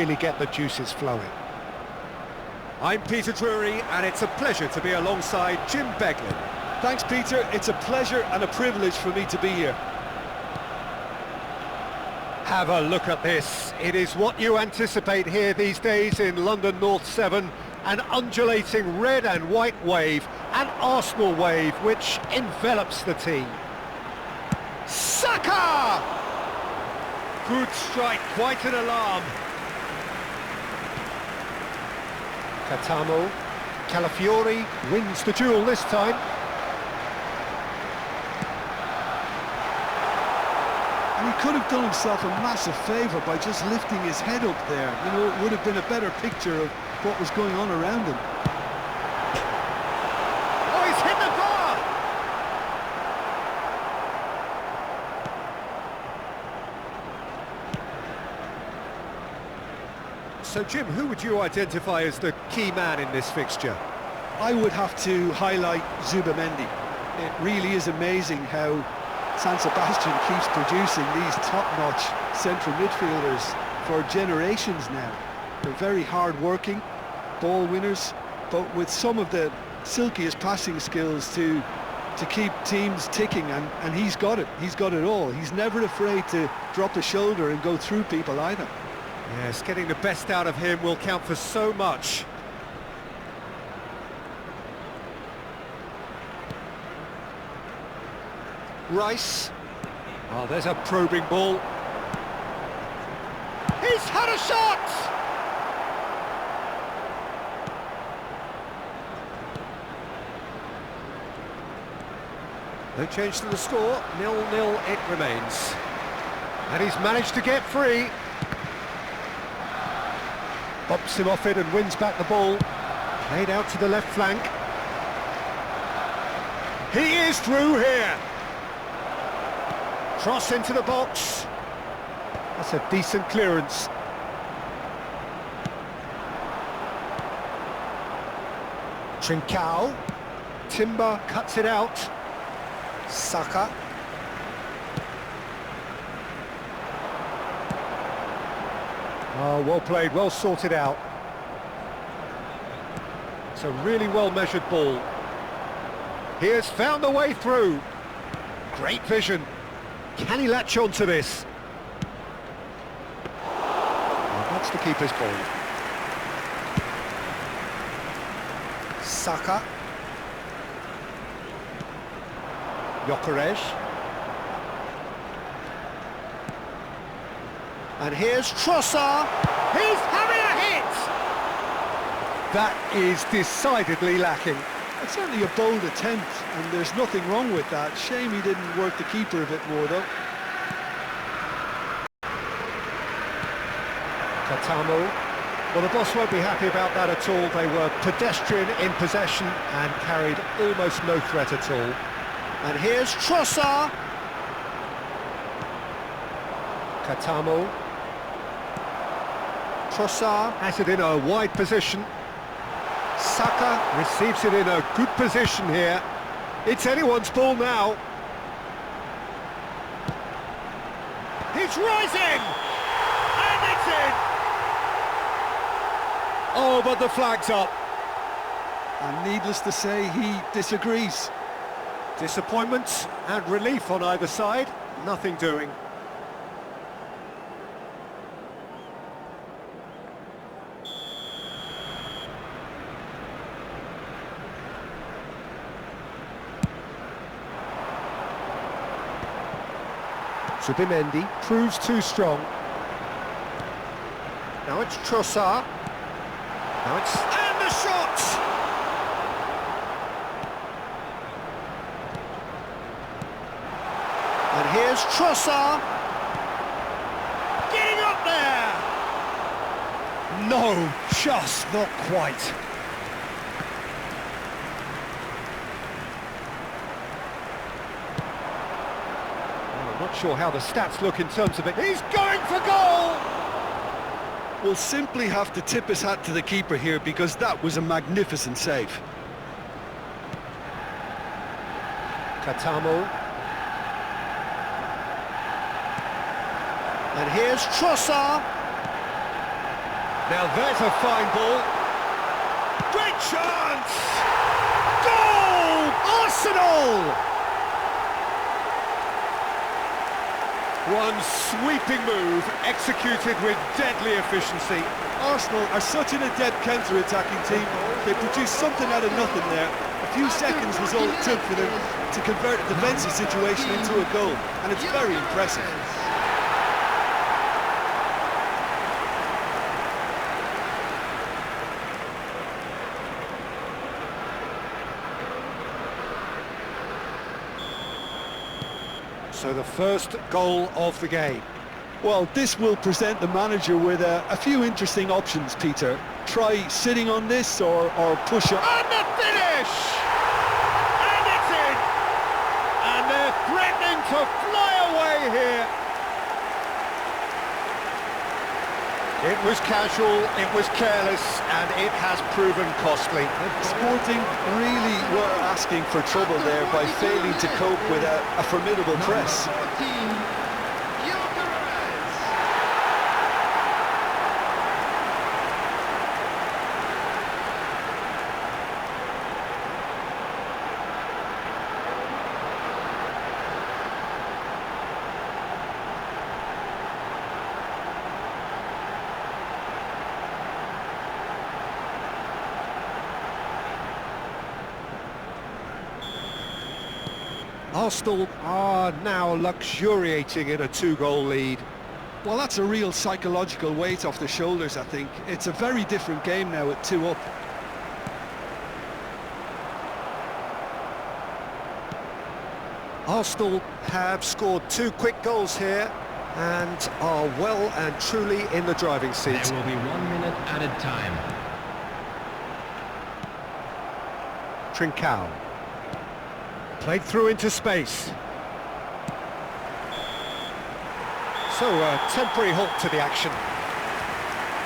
really get the juices flowing. I'm Peter Drury, and it's a pleasure to be alongside Jim Beglin. Thanks, Peter. It's a pleasure and a privilege for me to be here. Have a look at this. It is what you anticipate here these days in London North 7. An undulating red and white wave, an Arsenal wave which envelops the team. Saka! Good strike, quite an alarm. Katamo, Calafiori wins the duel this time. And he could have done himself a massive favour by just lifting his head up there. You know, it would have been a better picture of what was going on around him. Oh, he's hit the bar! So, Jim, who would you identify as the key man in this fixture? I would have to highlight Zubamendi. It really is amazing how San Sebastian keeps producing these top-notch central midfielders for generations now. They're very hard-working, ball winners, but with some of the silkiest passing skills to keep teams ticking, and he's got it. He's got it all. He's never afraid to drop the shoulder and go through people either. Yes, getting the best out of him will count for so much. Rice. Oh, there's a probing ball. He's had a shot! No change to the score, 0-0 it remains. And he's managed to get free. Bumps him off it and wins back the ball. Played out to the left flank. He is through here. Cross into the box. That's a decent clearance. Trincao. Timber cuts it out. Saka. Oh, well played, well sorted out. It's a really well-measured ball. He has found the way through. Great vision. Can he latch on to this? Well, that's the keeper's ball. Saka. Gyökeres. And here's Trossard. He's having a hit! That is decidedly lacking. It's certainly a bold attempt, and there's nothing wrong with that. Shame he didn't work the keeper a bit more, though. Katamo. Well, the boss won't be happy about that at all. They were pedestrian in possession and carried almost no threat at all. And here's Trossard. Katamo. Trossard has it in a wide position. Saka receives it in a good position here. It's anyone's ball now. He's rising! And it's in! Oh, but the flag's up. And needless to say, he disagrees. Disappointment and relief on either side. Nothing doing. Zubamendi proves too strong. Now it's Trossard. Now it's... And the shot! And here's Trossard. Getting up there! No, just not quite. Not sure how the stats look in terms of it. He's going for goal! We'll simply have to tip his hat to the keeper here, because that was a magnificent save. Katamo. And here's Trossard. Now there's a fine ball. Great chance! Goal! Arsenal! One sweeping move, executed with deadly efficiency. Arsenal are such an adept counter-attacking team. They produced something out of nothing there. A few seconds was all it took for them to convert a defensive situation into a goal, and it's very impressive. So the first goal of the game. Well, this will present the manager with a few interesting options, Peter. Try sitting on this or push up. And the finish! And it's in! And they're threatening to fly away here. It was casual, it was careless, and it has proven costly. Sporting really were asking for trouble there by failing to cope with a formidable press. Arsenal are now luxuriating in a two-goal lead. Well, that's a real psychological weight off the shoulders, I think. It's a very different game now at 2 up. Arsenal have scored 2 quick goals here and are well and truly in the driving seat. There will be 1 minute added time. Trincao. Played through into space. So a temporary halt to the action.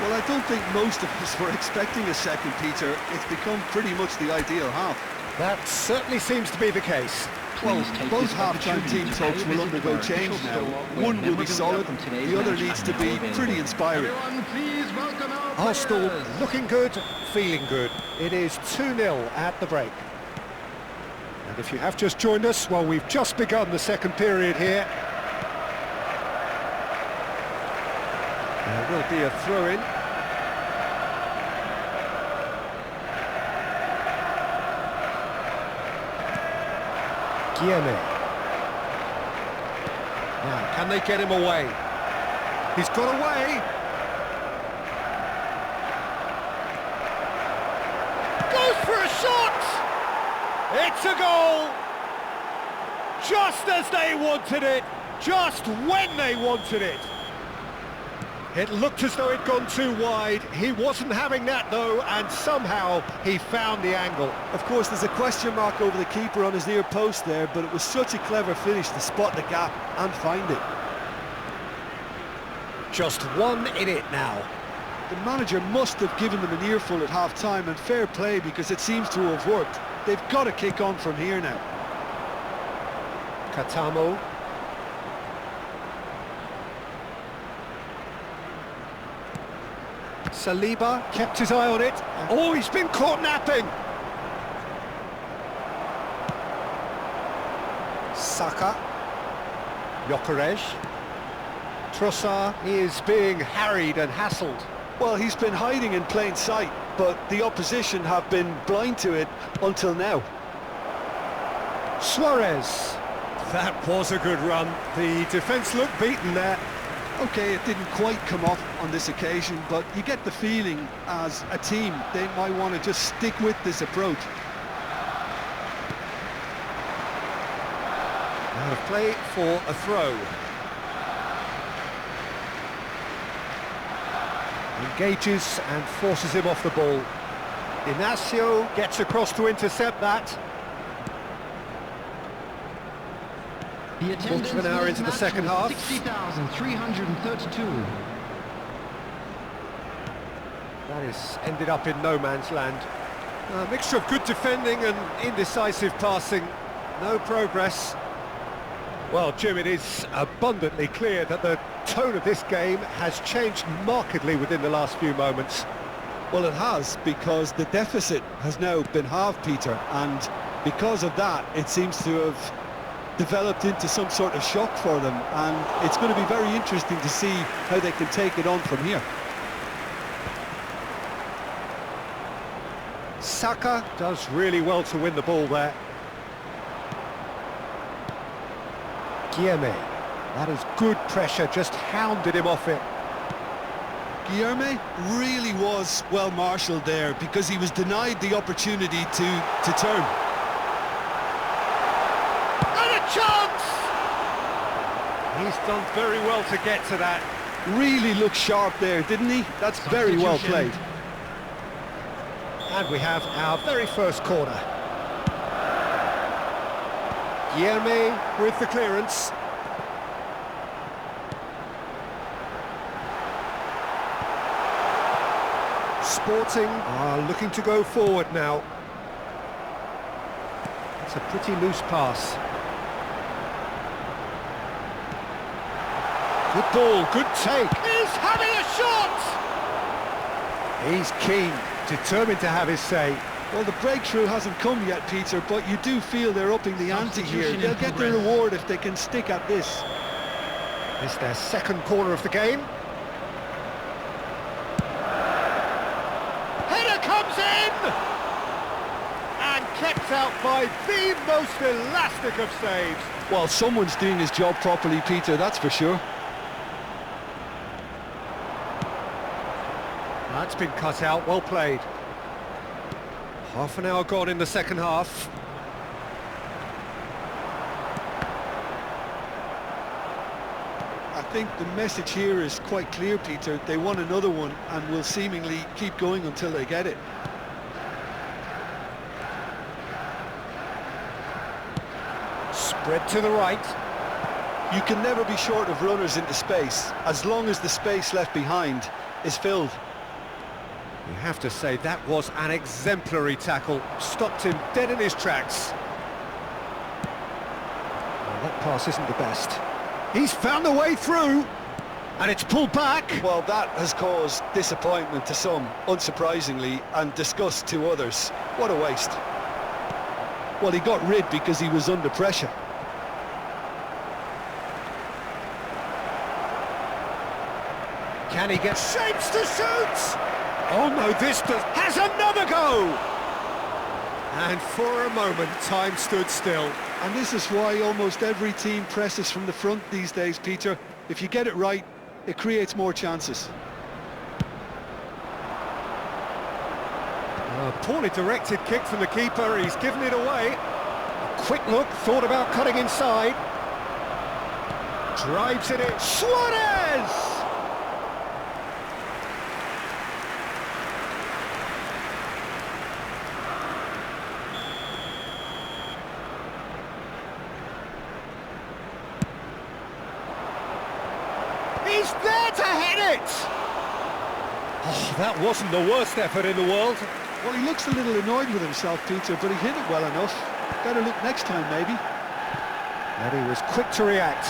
Well, I don't think most of us were expecting a second, Peter. It's become pretty much the ideal half. That certainly seems to be the case. Well, both half-time team talks will undergo change now. One will be solid, the other needs to be pretty inspiring. Arsenal looking good, feeling good. It is 2-0 at the break. And if you have just joined us, well, we've just begun the second period here. There will be a throw-in. Guillemets. Now, can they get him away? He's got away. Goes for a shot! It's a goal! Just as they wanted it, just when they wanted it. It looked as though it'd gone too wide. He wasn't having that though, and somehow he found the angle. Of course, there's a question mark over the keeper on his near post there, but it was such a clever finish to spot the gap and find it. Just 1 in it now. The manager must have given them an earful at half-time, and fair play because it seems to have worked. They've got to kick on from here now. Katamo. Saliba kept his eye on it. Oh, he's been caught napping. Saka. Gyökeres. Trossard is being harried and hassled. Well, he's been hiding in plain sight, but the opposition have been blind to it until now. Suarez. That was a good run. The defence looked beaten there. Okay, it didn't quite come off on this occasion, but you get the feeling as a team they might want to just stick with this approach. Now play for a throw. Engages and forces him off the ball. Inacio gets across to intercept that. Quarter of an hour into the second half. 60,332. That has ended up in no man's land. A mixture of good defending and indecisive passing. No progress. Well, Jim, it is abundantly clear that the tone of this game has changed markedly within the last few moments. Well, it has, because the deficit has now been halved, Peter, and because of that, it seems to have developed into some sort of shock for them, and it's going to be very interesting to see how they can take it on from here. Saka does really well to win the ball there. Guilherme, that is good pressure, just hounded him off it. Guilherme really was well marshalled there, because he was denied the opportunity to turn. And a chance! He's done very well to get to that. Really looked sharp there, didn't he? That's very well played. And we have our very first corner. Guilherme with the clearance. Sporting are looking to go forward now. It's a pretty loose pass. Good ball, good take. He's having a shot! He's keen, determined to have his say. Well, the breakthrough hasn't come yet, Peter, but you do feel they're upping the ante here. They'll get their reward if they can stick at this. It's their second corner of the game. Header comes in! And kept out by the most elastic of saves. Well, someone's doing his job properly, Peter, that's for sure. That's been cut out, well played. Half an hour gone in the second half. I think the message here is quite clear, Peter. They want another one and will seemingly keep going until they get it. Spread to the right. You can never be short of runners into space, as long as the space left behind is filled. You have to say that was an exemplary tackle. Stopped him dead in his tracks. Well, that pass isn't the best. He's found a way through, and it's pulled back. Well, that has caused disappointment to some, unsurprisingly, and disgust to others. What a waste. Well, he got rid because he was under pressure. Can he get shapes to shoot? Oh no, this has another go! And for a moment, time stood still. And this is why almost every team presses from the front these days, Peter. If you get it right, it creates more chances. A poorly directed kick from the keeper, he's given it away. A quick look, thought about cutting inside. Drives it in. Suarez! He's there to hit it! Oh, that wasn't the worst effort in the world. Well, he looks a little annoyed with himself, Peter, but he hit it well enough. Better look next time, maybe. And he was quick to react.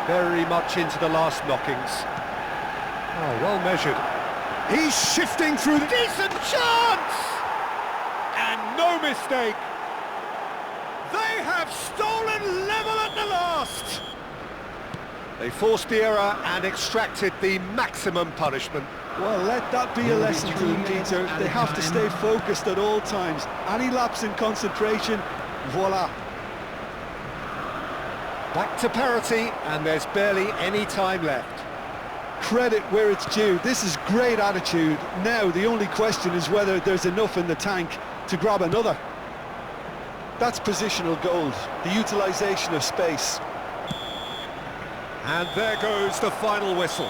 Very much into the last knockings. Oh, well measured. He's shifting through the... Decent chance! And no mistake. They have stolen level at the last. They forced the error and extracted the maximum punishment. Well, let that be a lesson to them, Peter. They have to stay focused at all times. Any lapse in concentration, voila. Back to parity, and there's barely any time left. Credit where it's due. This is great attitude. Now, the only question is whether there's enough in the tank to grab another. That's positional gold, the utilisation of space. And there goes the final whistle.